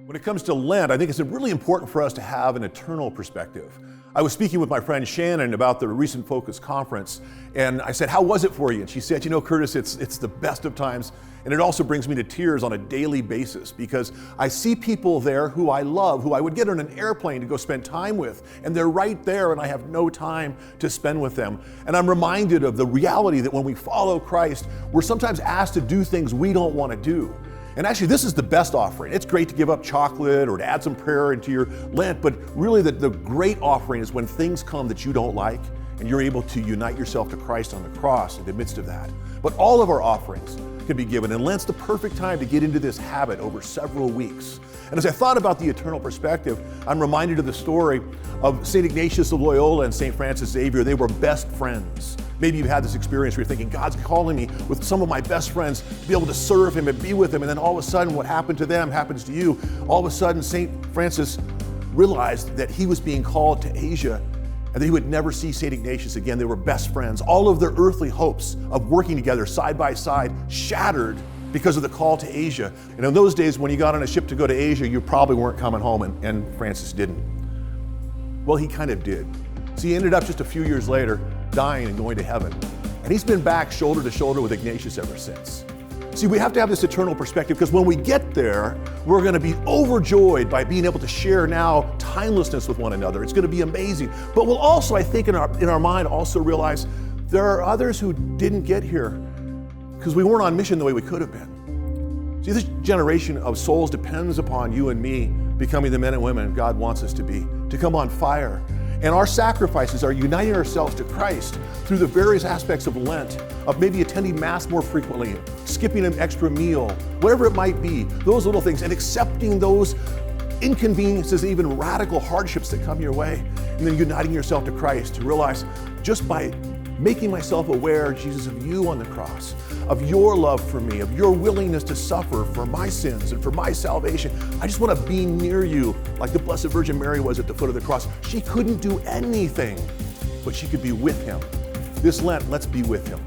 When it comes to Lent, I think it's really important for us to have an eternal perspective. I was speaking with my friend Shannon about the recent Focus conference, and I said, "How was it for you?" And she said, "You know, Curtis, it's the best of times, and it also brings me to tears on a daily basis because I see people there who I love, who I would get on an airplane to go spend time with, and they're right there, and I have no time to spend with them. And I'm reminded of the reality that when we follow Christ, we're sometimes asked to do things we don't want to do. And actually, this is the best offering. It's great to give up chocolate or to add some prayer into your Lent, but really the great offering is when things come that you don't like and you're able to unite yourself to Christ on the cross in the midst of that. But all of our offerings can be given, and Lent's the perfect time to get into this habit over several weeks. And as I thought about the eternal perspective, I'm reminded of the story of St. Ignatius of Loyola and St. Francis Xavier. They were best friends. Maybe you've had this experience where you're thinking, God's calling me with some of my best friends to be able to serve Him and be with Him. And then all of a sudden, what happened to them happens to you. All of a sudden, St. Francis realized that he was being called to Asia and that he would never see St. Ignatius again. They were best friends. All of their earthly hopes of working together side by side shattered because of the call to Asia. And in those days, when you got on a ship to go to Asia, you probably weren't coming home, and Francis didn't. Well, he kind of did. So he ended up just a few years later dying and going to heaven. And he's been back shoulder to shoulder with Ignatius ever since. See, we have to have this eternal perspective because when we get there, we're going to be overjoyed by being able to share now timelessness with one another. It's going to be amazing. But we'll also, I think, in our mind, also realize there are others who didn't get here because we weren't on mission the way we could have been. See, this generation of souls depends upon you and me becoming the men and women God wants us to be, to come on fire. And our sacrifices are uniting ourselves to Christ through the various aspects of Lent, of maybe attending Mass more frequently, skipping an extra meal, whatever it might be, those little things, and accepting those inconveniences, even radical hardships that come your way, and then uniting yourself to Christ to realize just by making myself aware, Jesus, of you on the cross, of your love for me, of your willingness to suffer for my sins and for my salvation. I just want to be near you like the Blessed Virgin Mary was at the foot of the cross. She couldn't do anything, but she could be with Him. This Lent, let's be with Him.